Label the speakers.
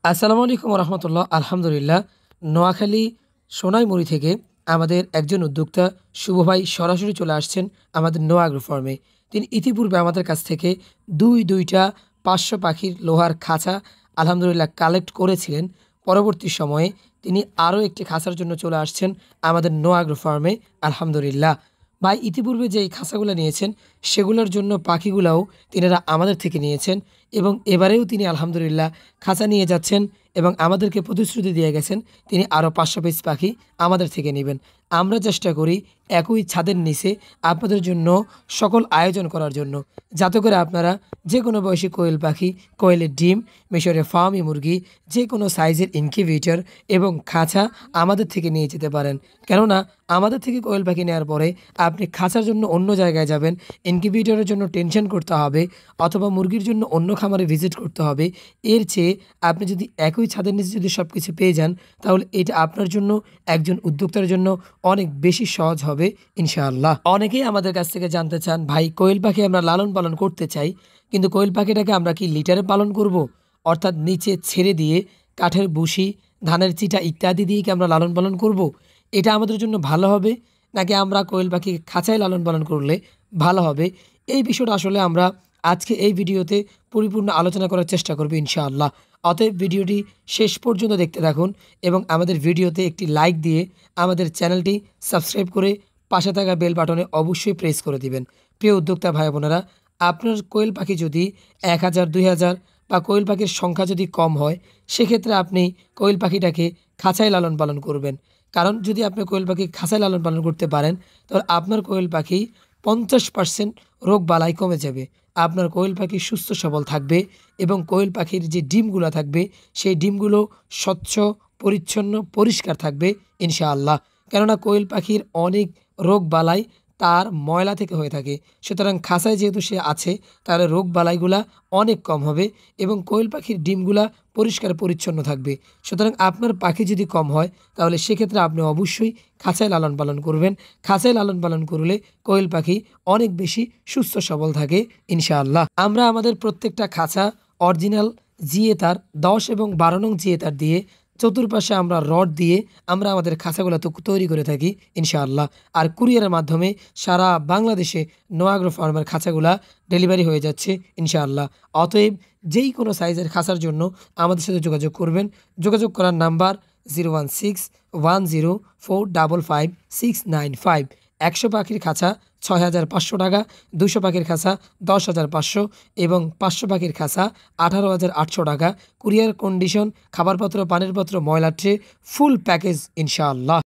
Speaker 1: আসসালামু আলাইকুম রহমতুল্লাহ। আলহামদুলিল্লাহ, নোয়াখালী সোনাইমুড়ি থেকে আমাদের একজন উদ্যোক্তা শুভ ভাই সরাসরি চলে আসছেন আমাদের নোয়া আগ্রো ফার্মে। তিনি ইতিপূর্বে আমাদের কাছ থেকে দুইটা 500 পাখির লোহার খাঁচা আলহামদুলিল্লাহ কালেক্ট করেছিলেন। পরবর্তী সময়ে তিনি আরও একটি খাঁচার জন্য চলে আসছেন আমাদের নোয়া আগ্রো ফার্মে। আলহামদুলিল্লাহ, ভাই ইতিপূর্বে যে খাঁচাগুলো নিয়েছেন সেগুলোর জন্য পাখিগুলাও তিনারা আমাদের থেকে নিয়েছেন এবং এবারেও তিনি আলহামদুলিল্লাহ খাঁচা নিয়ে যাচ্ছেন এবং আমাদেরকে প্রতিশ্রুতি দিয়ে গেছেন তিনি আরও 500 পিস পাখি আমাদের থেকে নেবেন। আমরা চেষ্টা করি একই ছাদের নিচে আপনাদের জন্য সকল আয়োজন করার জন্য, যাতে করে আপনারা যে কোনো বয়সী কোয়েল পাখি, কোয়েলের ডিম, মিশরের ফার্মি মুরগি, যে কোনো সাইজের ইনকিউবেটর এবং খাঁচা আমাদের থেকে নিয়ে যেতে পারেন। কেননা আমাদের থেকে কোয়েল পাখি নেওয়ার পরে আপনি খাঁচার জন্য অন্য জায়গায় যাবেন, ইনকিউবেটরের জন্য টেনশন করতে হবে, অথবা মুরগির জন্য অন্য খামারে ভিজিট করতে হবে। এর চেয়ে আপনি যদি একই ছাদের নিচে যদি সব কিছু পেয়ে যান, তাহলে এটা আপনার জন্য, একজন উদ্যোক্তার জন্য অনেক বেশি সহজ হবে ইনশাআল্লাহ। অনেকেই আমাদের কাছ থেকে জানতে চান, ভাই কোয়েল পাখি আমরা লালন পালন করতে চাই, কিন্তু কোয়েল পাখিটাকে আমরা কি লিটারে পালন করব, অর্থাৎ নিচে ছেড়ে দিয়ে কাঠের বুশি, ধানের চিটা ইত্যাদি দিয়ে কি আমরা লালন পালন করব? এটা আমাদের জন্য ভালো হবে, নাকি আমরা কোয়েল পাখি খাঁচায় লালন পালন করলে ভালো হবে? এই বিষয়টা আসলে আমরা আজকে এই ভিডিওতে পরিপূর্ণ আলোচনা করার চেষ্টা করব ইনশাআল্লাহ। অতএব ভিডিওটি শেষ পর্যন্ত দেখতে থাকুন এবং আমাদের ভিডিওতে একটি লাইক দিয়ে আমাদের চ্যানেলটি সাবস্ক্রাইব করে পাশে থাকা বেল বাটনে অবশ্যই প্রেস করে দিবেন। প্রিয় উদ্যোক্তা ভাই বোনেরা, আপনার কোয়েল পাখি যদি 1000, 2000 বা কোয়েল পাখির সংখ্যা যদি কম হয়, সেক্ষেত্রে আপনি কোয়েল পাখিটাকে খাঁচায় লালন পালন করবেন। কারণ যদি আপনি কোয়েল পাখি খাঁচায় লালন পালন করতে পারেন, তাহলে আপনার কোয়েল পাখি 50% রোগ বালাই কমে যাবে। আপনার কোয়েল পাখি সুস্থ সবল থাকবে এবং কোয়েল পাখির যে ডিমগুলো থাকবে সেই ডিমগুলো স্বচ্ছ, পরিচ্ছন্ন, পরিষ্কার থাকবে ইনশাআল্লাহ। কেননা কোয়েল পাখির অনেক রোগ বালাই তার ময়লা থেকে হয়ে থাকে। সুতরাং খাঁচায় যেহেতু সে আছে, তাহলে রোগ বালাইগুলা অনেক কম হবে এবং কোয়েল পাখির ডিমগুলা পরিষ্কার পরিচ্ছন্ন থাকবে। সুতরাং আপনার পাখি যদি কম হয়, তাহলে সেক্ষেত্রে আপনি অবশ্যই খাঁচায় লালন পালন করবেন। খাঁচায় লালন পালন করলে কোয়েল পাখি অনেক বেশি সুস্থ সবল থাকে ইনশাআল্লাহ। আমরা আমাদের প্রত্যেকটা খাঁচা অরিজিনাল জিএ তার 10 এবং 12 নং জিএ তার দিয়ে চতুর্পাশে আমরা রড দিয়ে আমরা আমাদের খাঁচাগুলো তৈরি করে থাকি ইনশাআল্লাহ। আর কুরিয়ারের মাধ্যমে সারা বাংলাদেশে নোয়া আগ্রো ফার্মের খাঁচাগুলা ডেলিভারি হয়ে যাচ্ছে ইনশাআল্লাহ। অতএব যেই কোনো সাইজের খাঁচার জন্য আমাদের সাথে যোগাযোগ করবেন। যোগাযোগ করার নাম্বার 01610455695। 100 পাখির খাঁচা 6500 টাকা, 200 পাখির খাঁচা 10,500 এবং 500 পাখির খাঁচা 18,800 টাকা। কুরিয়ার কন্ডিশন, খাবারপত্র, পানির পত্র, ময়লা ট্রে, ফুল প্যাকেজ ইনশাআল্লাহ।